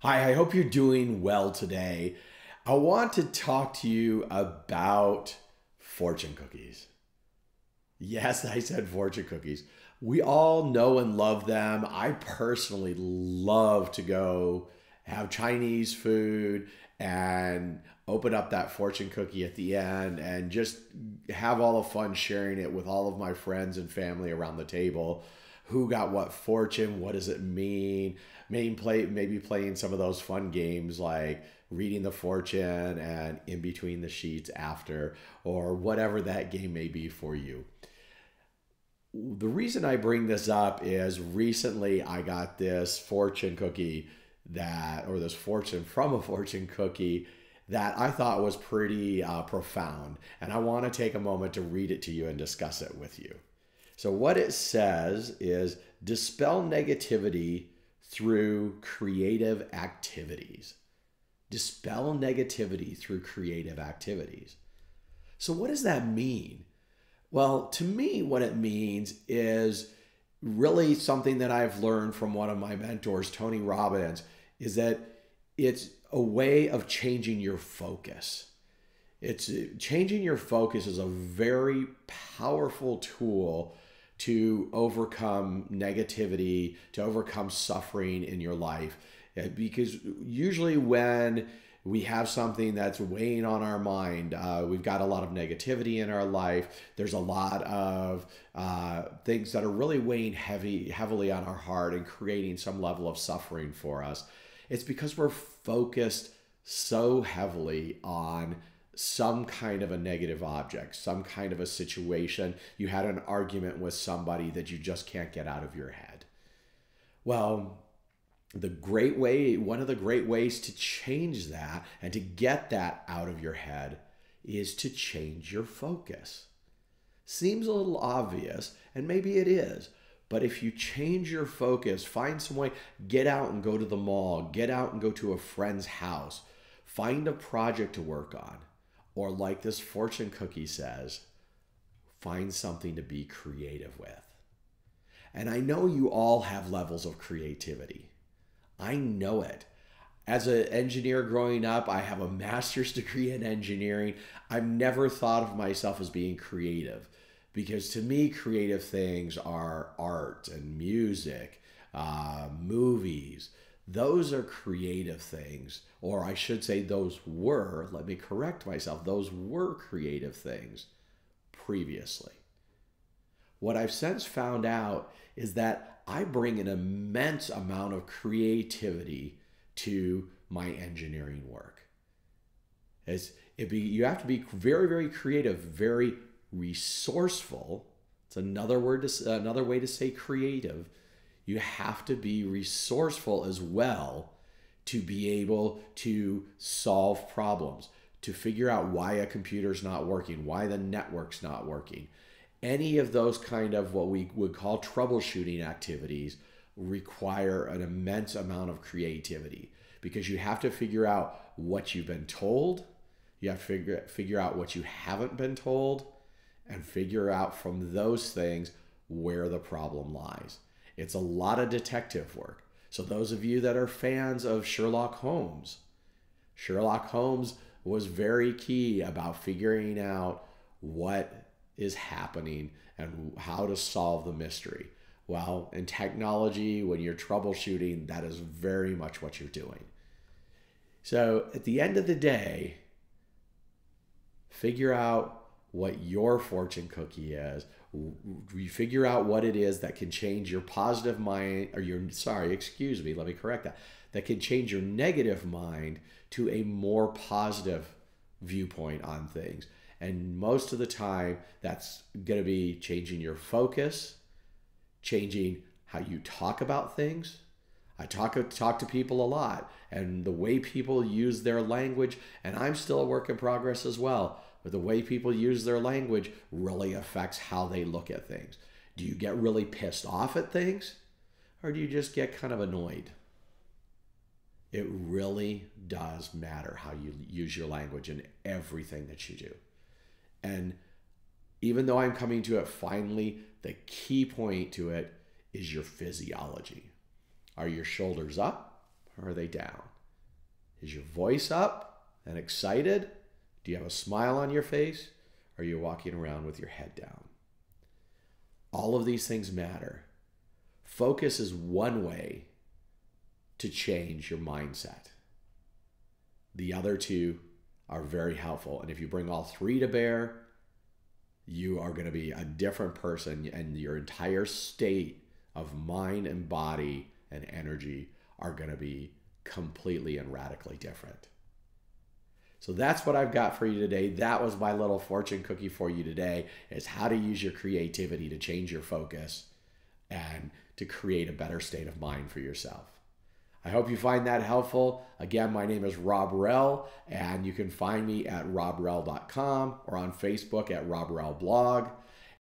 Hi, I hope you're doing well today. I want to talk to you about fortune cookies. Yes, I said fortune cookies. We all know and love them. I personally love to go have Chinese food and open up that fortune cookie at the end and just have all the fun sharing it with all of my friends and family around the table. Who got what fortune? What does it mean? Maybe playing some of those fun games like reading the fortune and in between the sheets after, or whatever that game may be for you. The reason I bring this up is recently I got this fortune cookie or this fortune from a fortune cookie that I thought was pretty profound. And I want to take a moment to read it to you and discuss it with you. So, what it says is dispel negativity through creative activities. Dispel negativity through creative activities. So, what does that mean? Well, to me, what it means is really something that I've learned from one of my mentors, Tony Robbins, is that it's a way of changing your focus. It's changing your focus is a very powerful tool to overcome negativity, to overcome suffering in your life. Because usually when we have something that's weighing on our mind, we've got a lot of negativity in our life. There's a lot of things that are really weighing heavily on our heart and creating some level of suffering for us. It's because we're focused so heavily on some kind of a negative object, some kind of a situation. You had an argument with somebody that you just can't get out of your head. Well, one of the great ways to change that and to get that out of your head is to change your focus. Seems a little obvious, and maybe it is, but if you change your focus, find some way, get out and go to the mall, get out and go to a friend's house, find a project to work on, or like this fortune cookie says, find something to be creative with. And I know you all have levels of creativity. I know it. As an engineer growing up, I have a master's degree in engineering. I've never thought of myself as being creative because to me, creative things are art and music, movies. Those are creative things, or I should say, let me correct myself, those were creative things previously. What I've since found out is that I bring an immense amount of creativity to my engineering work. You have to be very, very creative, very resourceful. It's another way to say creative. You have to be resourceful as well to be able to solve problems, to figure out why a computer's not working, why the network's not working. Any of those kind of what we would call troubleshooting activities require an immense amount of creativity because you have to figure out what you've been told, you have to figure out what you haven't been told, and figure out from those things where the problem lies. It's a lot of detective work. So those of you that are fans of Sherlock Holmes was very key about figuring out what is happening and how to solve the mystery. Well, in technology, when you're troubleshooting, that is very much what you're doing. So at the end of the day, figure out what your fortune cookie is. You figure out what it is that can change your positive mind, let me correct that. That can change your negative mind to a more positive viewpoint on things. And most of the time, that's going to be changing your focus, changing how you talk about things. I talk to people a lot, and the way people use their language, and I'm still a work in progress as well, but the way people use their language really affects how they look at things. Do you get really pissed off at things, or do you just get kind of annoyed? It really does matter how you use your language in everything that you do. And even though I'm coming to it finally, the key point to it is your physiology. Are your shoulders up? or are they down? Is your voice up and excited? Do you have a smile on your face? Or are you walking around with your head down? All of these things matter. Focus is one way to change your mindset. The other two are very helpful. And if you bring all three to bear, you are going to be a different person, and your entire state of mind and body and energy are going to be completely and radically different. So that's what I've got for you today. That was my little fortune cookie for you today, is how to use your creativity to change your focus and to create a better state of mind for yourself. I hope you find that helpful. Again, my name is Rob Rell, and you can find me at robrell.com or on Facebook at Rob Rell Blog.